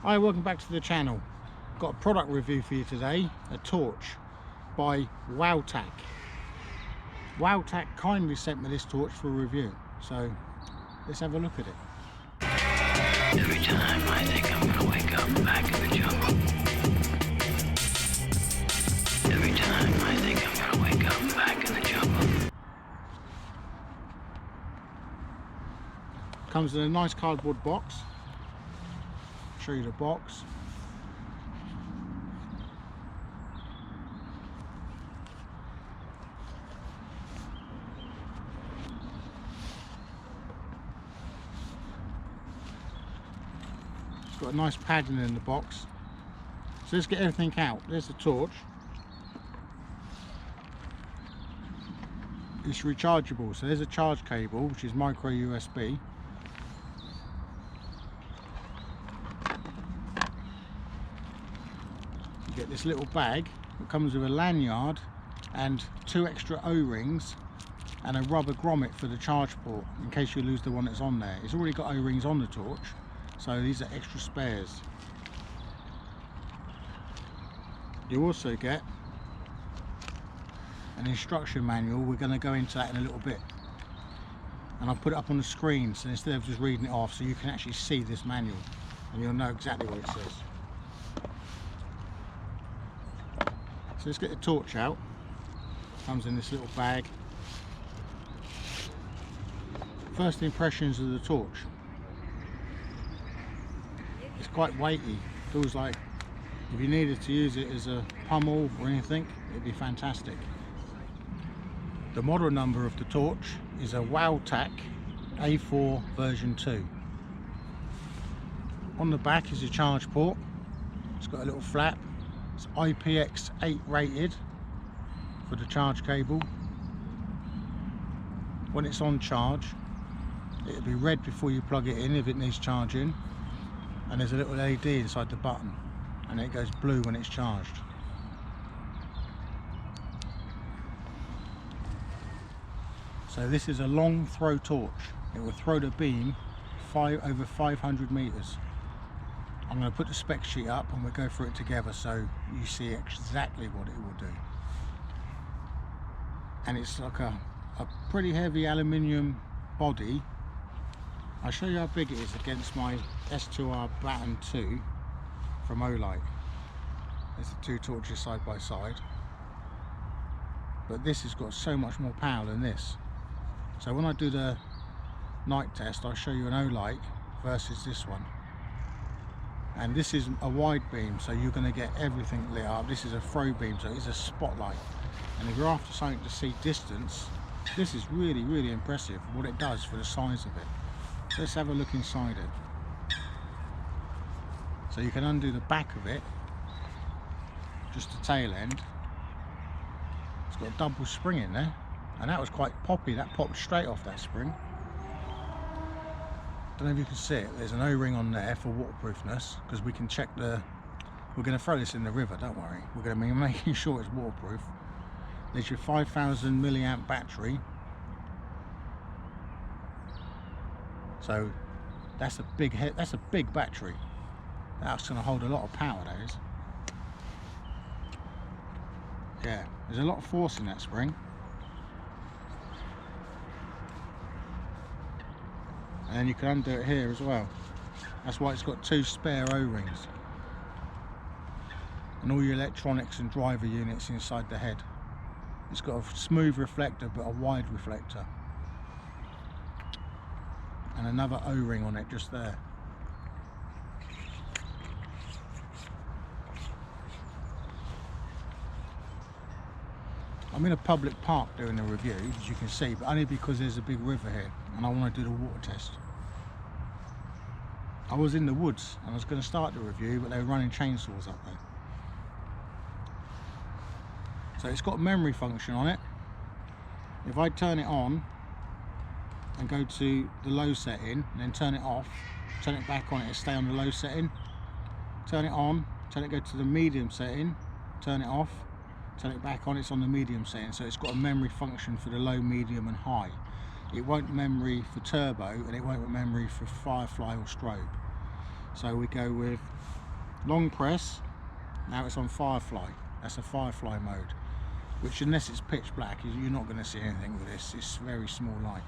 Hi, welcome back to the channel. Got a product review for you today, a torch by WOWTAC. WOWTAC kindly sent me this torch for a review, so let's have a look at it. Every time I think I'm gonna wake up back in the jungle. Every time I think I'm gonna wake up back in the jungle. Comes in a nice cardboard box. Show you the box. It's got a nice padding in the box. So let's get everything out. There's the torch. It's rechargeable, so there's a charge cable which is micro USB. You get this little bag that comes with a lanyard and 2 extra O-rings and a rubber grommet for the charge port in case you lose the one that's on there. It's already got O-rings on the torch, so these are extra spares. You also get an instruction manual. We're going to go into that in a little bit, and I'll put it up on the screen so instead of just reading it off, so you can actually see this manual and you'll know exactly what it says. So let's get the torch out. Comes in this little bag. First impressions of the torch. It's quite weighty. Feels like if you needed to use it as a pummel or anything, it'd be fantastic. The model number of the torch is a WOWTAC A4 version 2. On the back is a charge port. It's got a little flap. It's IPX8 rated for the charge cable. When it's on charge, it'll be red before you plug it in if it needs charging, and there's a little LED inside the button, and it goes blue when it's charged. So this is a long throw torch. It will throw the beam over 500 meters. I'm going to put the spec sheet up and we'll go through it together so you see exactly what it will do. And it's like a pretty heavy aluminium body. I'll show you how big it is against my S2R Baton 2 from Olight. There's the 2 torches side by side, but this has got so much more power than this. So when I do the night test, I'll show you an Olight versus this one. And this is a wide beam, so you're going to get everything lit up. This is a throw beam, so it's a spotlight. And if you're after something to see distance, this is really, really impressive what it does for the size of it. So let's have a look inside it. So you can undo the back of it, just the tail end. It's got a double spring in there, and that was quite poppy. That popped straight off that spring. Don't know if you can see it. There's an O-ring on there for waterproofness, because we can check the... We're going to throw this in the river, don't worry. We're going to be making sure it's waterproof. There's your 5,000 milliamp battery. So that's a big head. That's a big battery. That's going to hold a lot of power, that is. Yeah, there's a lot of force in that spring. And then you can undo it here as well. That's why it's got 2 spare O-rings. And all your electronics and driver units inside the head. It's got a smooth reflector but a wide reflector. And another O-ring on it just there. I'm in a public park doing a review, as you can see, but only because there's a big river here and I want to do the water test. I was in the woods and I was going to start the review, but they were running chainsaws up there. So it's got a memory function on it. If I turn it on and go to the low setting and then turn it off, turn it back on, it'll stay on the low setting. Turn it on, go to the medium setting, turn it off, turn it back on, it's on the medium setting. So it's got a memory function for the low, medium and high. It won't memory for turbo and it won't memory for firefly or strobe. So we go with long press. Now it's on firefly. That's a firefly mode, which unless it's pitch black, you're not going to see anything with this. It's very small light.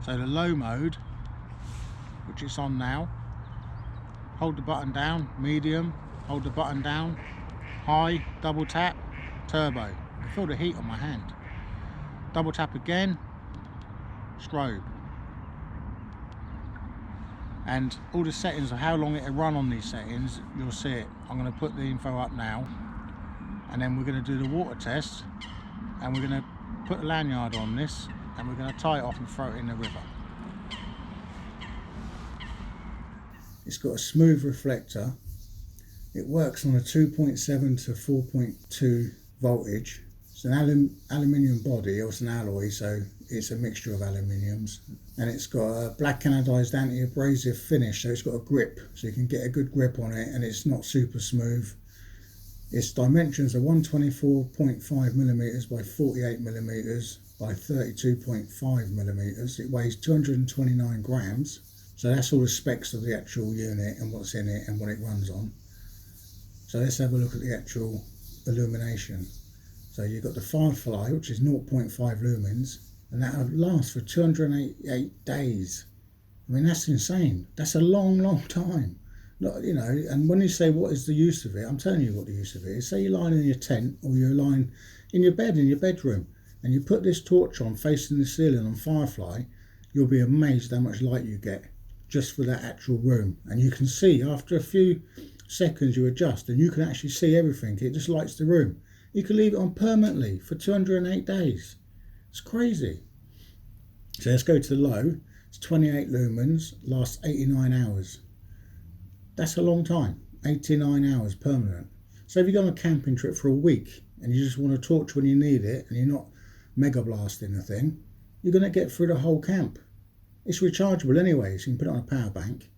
So the low mode, which it's on now, hold the button down, medium, hold the button down, high, double tap, turbo. I can feel the heat on my hand. Double tap again, strobe. And all the settings of how long it'll run on these settings, you'll see it. I'm going to put the info up now, and then we're going to do the water test, and we're going to put a lanyard on this, and we're going to tie it off and throw it in the river. It's got a smooth reflector. It works on a 2.7 to 4.2 voltage. It's an aluminium body, or it's an alloy, so it's a mixture of aluminiums. And it's got a black anodized anti-abrasive finish, so it's got a grip, so you can get a good grip on it, and it's not super smooth. Its dimensions are 124.5 millimeters by 48 millimeters by 32.5 millimeters. It weighs 229 grams. So that's all the specs of the actual unit and what's in it and what it runs on. So let's have a look at the actual illumination. So you've got the firefly, which is 0.5 lumens, and that'll last for 288 days. I mean, that's insane. That's a long, long time. You know, and when you say what is the use of it, I'm telling you what the use of it is. Say you're lying in your tent, or you're lying in your bed in your bedroom, and you put this torch on facing the ceiling on firefly, you'll be amazed how much light you get just for that actual room. And you can see after a few seconds you adjust, and you can actually see everything. It just lights the room. You can leave it on permanently for 208 days. It's crazy. So let's go to the low. It's 28 lumens, lasts 89 hours. That's a long time. 89 hours permanent. So if you go on a camping trip for a week and you just want a torch when you need it, and you're not mega blasting the thing, you're going to get through the whole camp. It's rechargeable anyway, so you can put it on a power bank.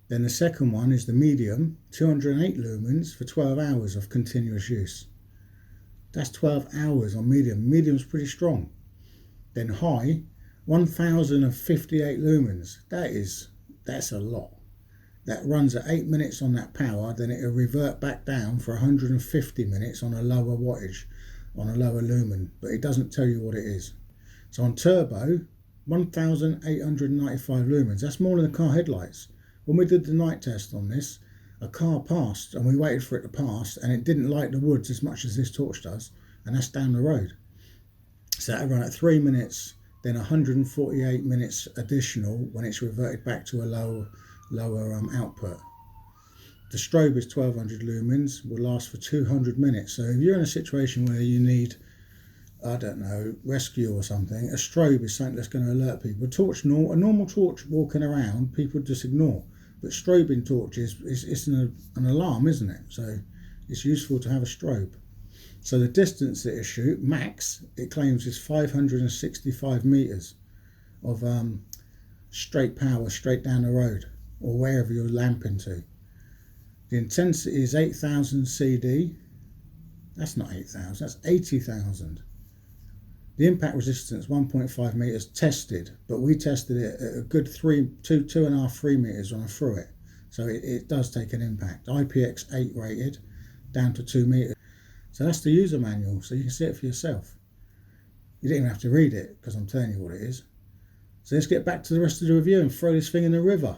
Then the second one is the medium, 208 lumens for 12 hours of continuous use. That's 12 hours on medium. Medium's pretty strong. Then high, 1058 lumens. That's a lot. That runs at 8 minutes on that power, then it'll revert back down for 150 minutes on a lower wattage, on a lower lumen, but it doesn't tell you what it is. So on turbo, 1895 lumens. That's more than the car headlights. When we did the night test on this, a car passed and we waited for it to pass, and it didn't light the woods as much as this torch does, and that's down the road. So that'll run at 3 minutes, then 148 minutes additional when it's reverted back to a lower output. The strobe is 1200 lumens, will last for 200 minutes. So if you're in a situation where you need, I don't know, rescue or something, a strobe is something that's going to alert people. A normal torch walking around, people just ignore. But strobing torches, it's an alarm, isn't it? So it's useful to have a strobe. So the distance that it shoots, max, it claims is 565 meters of straight power, straight down the road, or wherever you're lamping to. The intensity is 8,000 CD. That's not 8,000, that's 80,000. The impact resistance 1.5 meters tested, but we tested it at a good 2.5-3 meters when I threw it. So it does take an impact. IPX8 rated, down to 2 meters. So that's the user manual, so you can see it for yourself. You don't even have to read it, because I'm telling you what it is. So let's get back to the rest of the review and throw this thing in the river.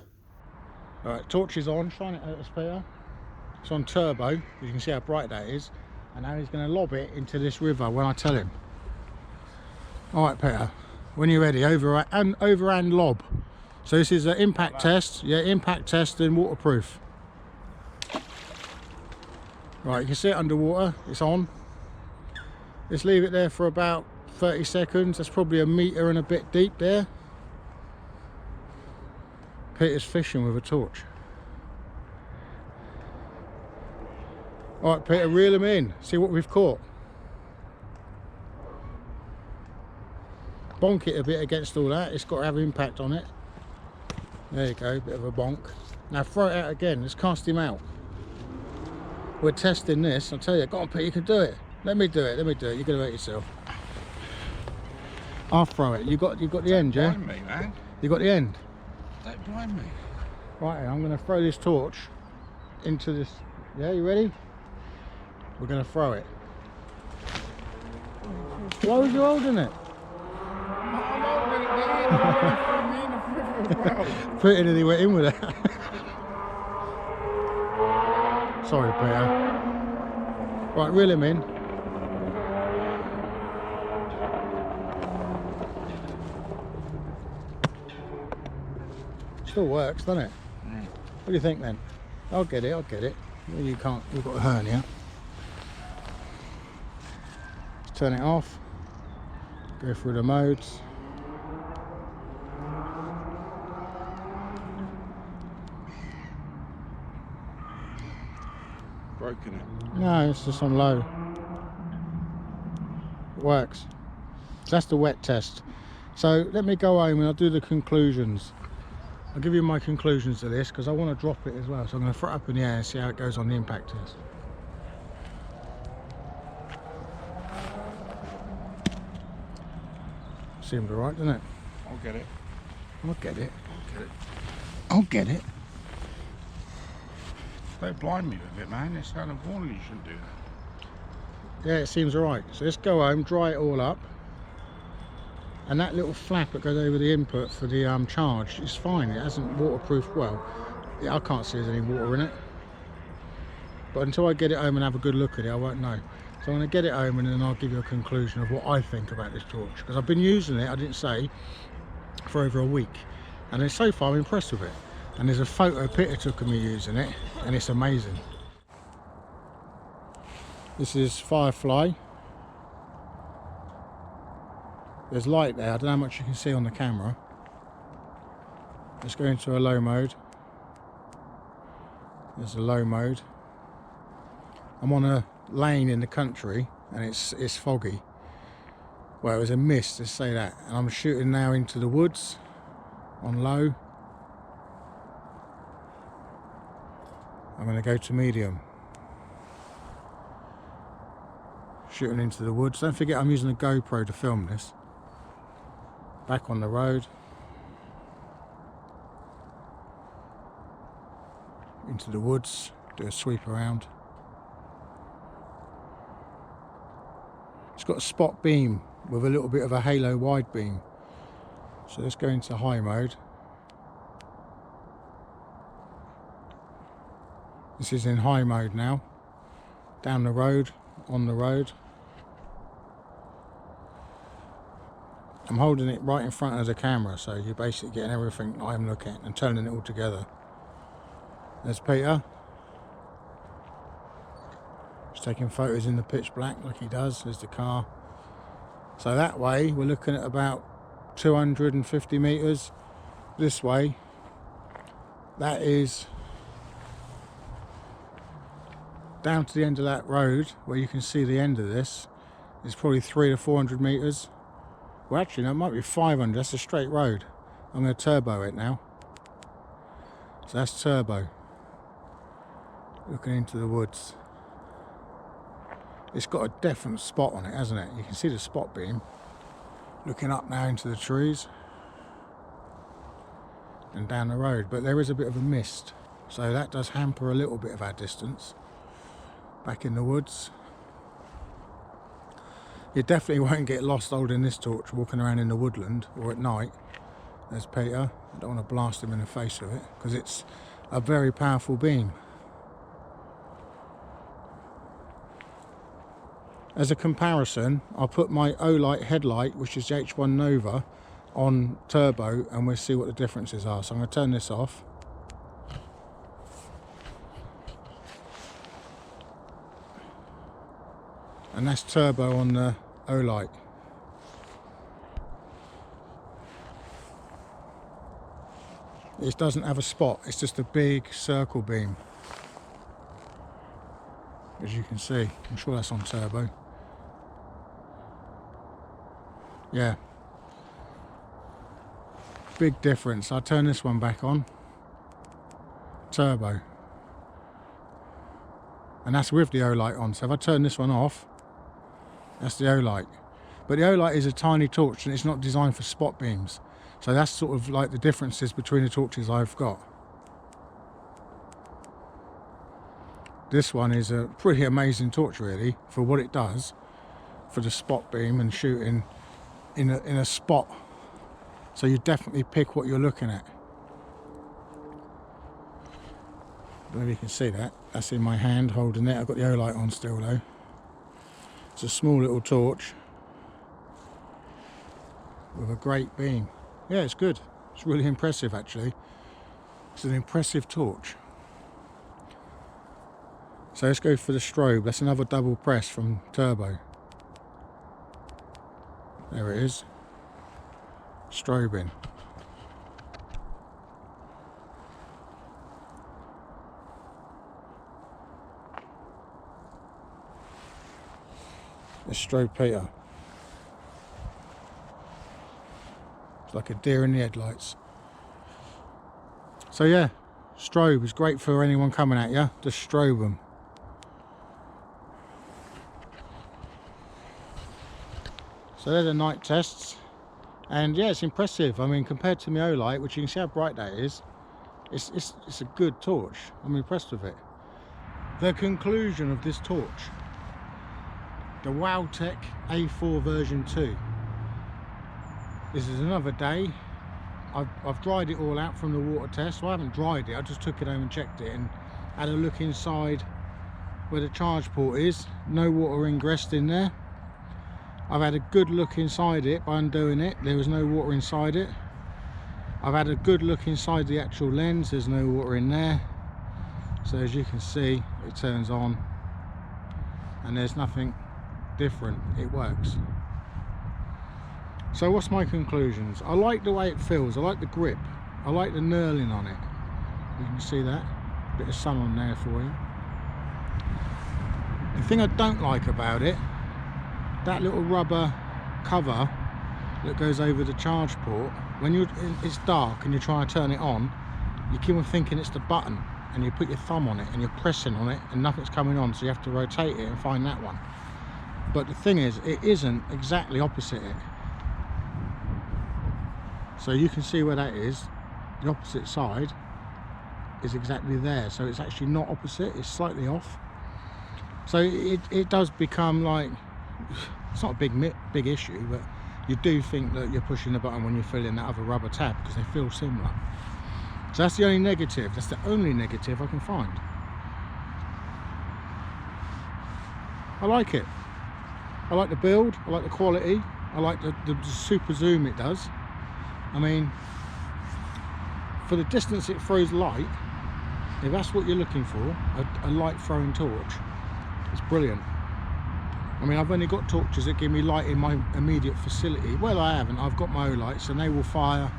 Alright, torch is on, shine it at us, Peter. It's on turbo, you can see how bright that is. And now he's going to lob it into this river when I tell him. Alright Peter, when you're ready, overhand lob. So this is an impact test, impact test and waterproof. Right, you can see it underwater, it's on. Let's leave it there for about 30 seconds, that's probably a metre and a bit deep there. Peter's fishing with a torch. Alright Peter, reel him in, see what we've caught. Bonk it a bit against all that, it's got to have impact on it. There you go, bit of a bonk. Now throw it out again, let's cast him out. We're testing this, I'll tell you, go on Peter, you can do it. Let me do it, you're going to hurt yourself. I'll throw it, you got the end, yeah? Don't blind me, man. You got the end? Don't blind me. Right, I'm going to throw this torch into this. Yeah, you ready? We're going to throw it. Why was you holding it? I'm holding it, man. I'm ready for me in the Put it and he went in with it. Sorry, Peter. Right, reel him in. Still works, doesn't it? What do you think then? I'll get it, I'll get it. Well, you can't, you've got a hernia. Turn it off. Go through the modes. Broken it. No, it's just on low. It works. So that's the wet test. So let me go home and I'll do the conclusions. I'll give you my conclusions to this because I want to drop it as well. So I'm going to throw it up in the air and see how it goes on the impact test. Seemed alright, doesn't it? I'll get it. I'll get it. I'll get it. I'll get it. Don't blind me with it, man. It's kind of warning you shouldn't do that. Yeah, it seems alright. So let's go home, dry it all up. And that little flap that goes over the input for the charge is fine. It hasn't waterproofed well. Yeah, I can't see there's any water in it. But until I get it home and have a good look at it, I won't know. So I'm going to get it home and then I'll give you a conclusion of what I think about this torch. Because I've been using it, I didn't say, for over a week. And so far I'm impressed with it. And there's a photo Peter took of me using it. And it's amazing. This is Firefly. There's light there, I don't know how much you can see on the camera. Let's go into a low mode. There's a low mode. I'm on a lane in the country and it's foggy. Well, it was a mist, let's say that. And I'm shooting now into the woods on low. I'm going to go to medium. Shooting into the woods. Don't forget I'm using a GoPro to film this. Back on the road. Into the woods. Do a sweep around. It's got a spot beam with a little bit of a halo wide beam. So let's go into high mode. This is in high mode now. Down the road, on the road. I'm holding it right in front of the camera, so you're basically getting everything I'm looking at and turning it all together. There's Peter. He's taking photos in the pitch black like he does. There's the car. So that way we're looking at about 250 meters. This way, that is down to the end of that road where you can see the end of this. It's probably 300 to 400 meters. Well, actually, no, it might be 500. That's a straight road. I'm going to turbo it now. So that's turbo. Looking into the woods. It's got a definite spot on it, hasn't it? You can see the spot beam. Looking up now into the trees. And down the road. But there is a bit of a mist. So that does hamper a little bit of our distance. Back in the woods. You definitely won't get lost holding this torch walking around in the woodland or at night. There's Peter. I don't want to blast him in the face with it because it's a very powerful beam. As a comparison, I'll put my O-Light headlight, which is the H1 Nova, on turbo and we'll see what the differences are. So I'm going to turn this off. And that's turbo on the O-Light. It doesn't have a spot, it's just a big circle beam. As you can see, I'm sure that's on turbo. Yeah. Big difference. I'll turn this one back on. Turbo. And that's with the O-Light on. So if I turn this one off, that's the O-Light. But the O-Light is a tiny torch and it's not designed for spot beams. So that's sort of like the differences between the torches I've got. this one is a pretty amazing torch really for what it does for the spot beam and shooting in a spot. So you definitely pick what you're looking at. Maybe you can see that. That's in my hand holding it. I've got the O-light on still though. It's a small little torch with a great beam. Yeah, it's good. It's really impressive actually. It's an impressive torch. So let's go for the strobe. That's another double press from Turbo. There it is. Strobing. It's Strobe Peter. It's like a deer in the headlights. So yeah, strobe is great for anyone coming at you. Just strobe them. So they're the night tests, and yeah, it's impressive. I mean, compared to my O-light, which you can see how bright that is, it's a good torch. I'm impressed with it. The conclusion of this torch: the WOWTAC A4 version 2. This is another day. I've dried it all out from the water test. Well, I haven't dried it, I just took it home and checked it and had a look inside where the charge port is. No water ingressed in there. I've had a good look inside it by undoing it. There was no water inside it. I've had a good look inside the actual lens. There's no water in there. So as you can see, it turns on and there's nothing different. It works. So what's my conclusions? I like the way it feels. I like the grip. I like the knurling on it. You can see that. Bit of sun on there for you. The thing I don't like about it, that little rubber cover that goes over the charge port, when it's dark and you try and turn it on, you keep on thinking it's the button and you put your thumb on it and you're pressing on it and nothing's coming on, so you have to rotate it and find that one. But the thing is, it isn't exactly opposite it. So you can see where that is. The opposite side is exactly there, so it's actually not opposite, it's slightly off. So it does become like, it's not a big issue, but you do think that you're pushing the button when you fill in that other rubber tab because they feel similar. So that's the only negative. That's the only negative I can find. I like it. I like the build. I like the quality. I like the super zoom it does. I mean, for the distance it throws light, if that's what you're looking for, a light throwing torch, it's brilliant. I mean, I've only got torches that give me light in my immediate vicinity. Well, I haven't. I've got my O-lights and they will fire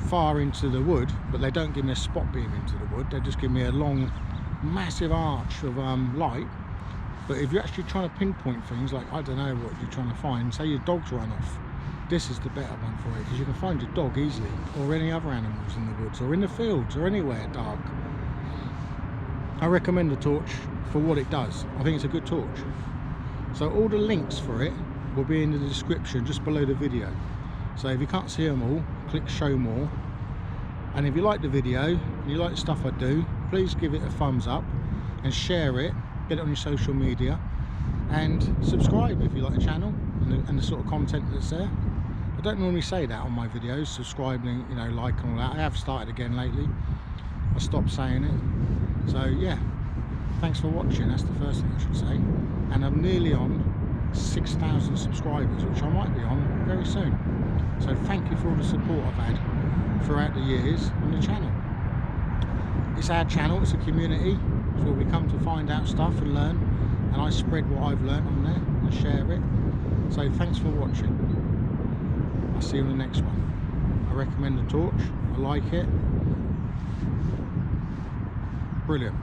far into the wood, but they don't give me a spot beam into the wood. They just give me a long, massive arch of light. But if you're actually trying to pinpoint things, like, I don't know what you're trying to find, say your dog's run off, this is the better one for it, because you can find your dog easily, or any other animals in the woods, or in the fields, or anywhere dark. I recommend the torch for what it does. I think it's a good torch. So all the links for it will be in the description just below the video. So if you can't see them all, click show more. And if you like the video and you like the stuff I do, please give it a thumbs up and share it, get it on your social media, and subscribe if you like the channel and the sort of content that's there. I don't normally say that on my videos, subscribing, you know, like and all that. I have started again lately. I stopped saying it. So yeah, thanks for watching. That's the first thing I should say. And I'm nearly on 6,000 subscribers, which I might be on very soon. So thank you for all the support I've had throughout the years on the channel. It's our channel, it's a community. It's where we come to find out stuff and learn, and I spread what I've learned on there and share it. So thanks for watching. I'll see you on the next one. I recommend the torch. I like it. Brilliant.